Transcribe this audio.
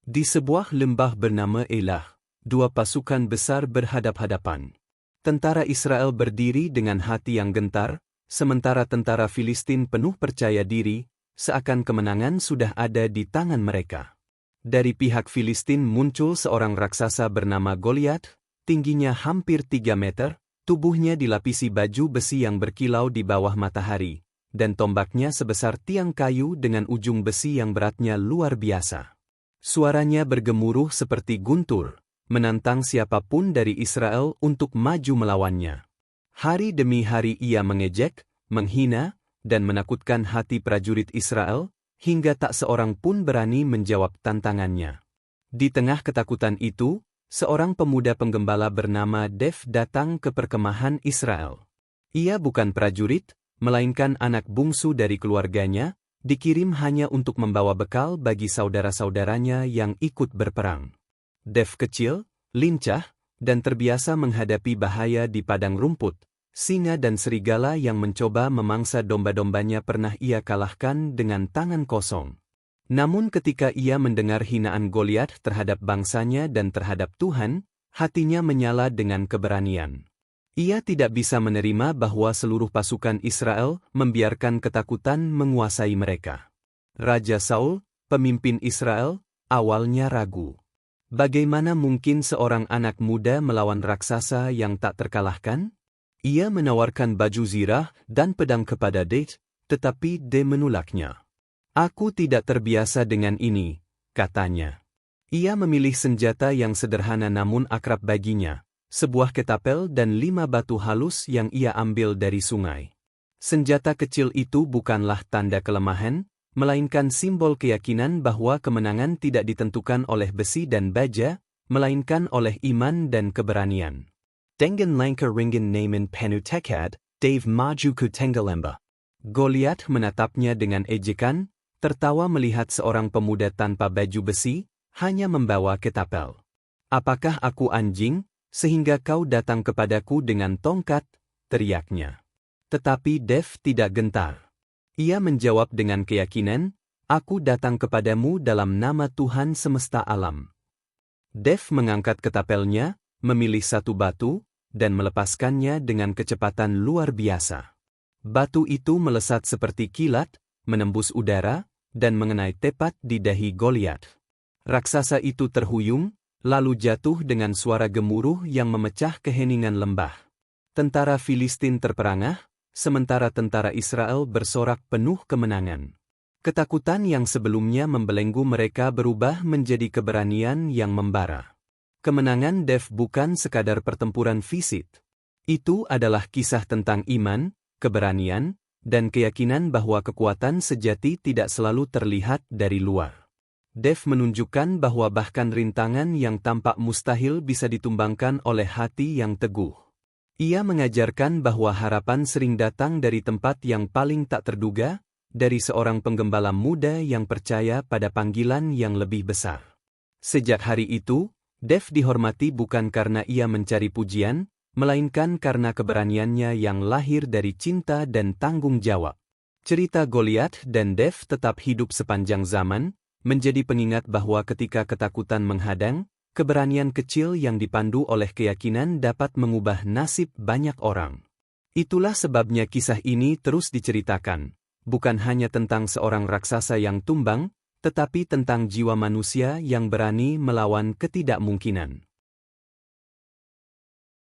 Di sebuah lembah bernama Elah, dua pasukan besar berhadap-hadapan. Tentara Israel berdiri dengan hati yang gentar, sementara tentara Filistin penuh percaya diri, seakan kemenangan sudah ada di tangan mereka. Dari pihak Filistin muncul seorang raksasa bernama Goliat, tingginya hampir 3 meter, tubuhnya dilapisi baju besi yang berkilau di bawah matahari, dan tombaknya sebesar tiang kayu dengan ujung besi yang beratnya luar biasa. Suaranya bergemuruh seperti guntur, menantang siapapun dari Israel untuk maju melawannya. Hari demi hari ia mengejek, menghina, dan menakutkan hati prajurit Israel, hingga tak seorang pun berani menjawab tantangannya. Di tengah ketakutan itu, seorang pemuda penggembala bernama Dev datang ke perkemahan Israel. Ia bukan prajurit, melainkan anak bungsu dari keluarganya, dikirim hanya untuk membawa bekal bagi saudara-saudaranya yang ikut berperang. Dev kecil, lincah, dan terbiasa menghadapi bahaya di padang rumput. Singa dan serigala yang mencoba memangsa domba-dombanya pernah ia kalahkan dengan tangan kosong. Namun ketika ia mendengar hinaan Goliat terhadap bangsanya dan terhadap Tuhan, hatinya menyala dengan keberanian. Ia tidak bisa menerima bahwa seluruh pasukan Israel membiarkan ketakutan menguasai mereka. Raja Saul, pemimpin Israel, awalnya ragu. Bagaimana mungkin seorang anak muda melawan raksasa yang tak terkalahkan? Ia menawarkan baju zirah dan pedang kepada Daud, tetapi dia menolaknya. "Aku tidak terbiasa dengan ini," katanya. Ia memilih senjata yang sederhana namun akrab baginya, sebuah ketapel dan 5 batu halus yang ia ambil dari sungai. Senjata kecil itu bukanlah tanda kelemahan, melainkan simbol keyakinan bahwa kemenangan tidak ditentukan oleh besi dan baja, melainkan oleh iman dan keberanian. Dengan langkah ringan namun penuh tekad, Dave maju ke tengah lembah. Goliat menatapnya dengan ejekan, tertawa melihat seorang pemuda tanpa baju besi, hanya membawa ketapel. "Apakah aku anjing, sehingga kau datang kepadaku dengan tongkat?" teriaknya. Tetapi Dev tidak gentar. Ia menjawab dengan keyakinan, "Aku datang kepadamu dalam nama Tuhan semesta alam." Dev mengangkat ketapelnya, memilih satu batu, dan melepaskannya dengan kecepatan luar biasa. Batu itu melesat seperti kilat, menembus udara, dan mengenai tepat di dahi Goliat. Raksasa itu terhuyung, lalu jatuh dengan suara gemuruh yang memecah keheningan lembah. Tentara Filistin terperangah, sementara tentara Israel bersorak penuh kemenangan. Ketakutan yang sebelumnya membelenggu mereka berubah menjadi keberanian yang membara. Kemenangan Dev bukan sekadar pertempuran fisik. Itu adalah kisah tentang iman, keberanian, dan keyakinan bahwa kekuatan sejati tidak selalu terlihat dari luar. Dev menunjukkan bahwa bahkan rintangan yang tampak mustahil bisa ditumbangkan oleh hati yang teguh. Ia mengajarkan bahwa harapan sering datang dari tempat yang paling tak terduga, dari seorang penggembala muda yang percaya pada panggilan yang lebih besar. Sejak hari itu, Dev dihormati bukan karena ia mencari pujian, melainkan karena keberaniannya yang lahir dari cinta dan tanggung jawab. Cerita Goliat dan Dev tetap hidup sepanjang zaman, menjadi pengingat bahwa ketika ketakutan menghadang, keberanian kecil yang dipandu oleh keyakinan dapat mengubah nasib banyak orang. Itulah sebabnya kisah ini terus diceritakan, bukan hanya tentang seorang raksasa yang tumbang, tetapi tentang jiwa manusia yang berani melawan ketidakmungkinan.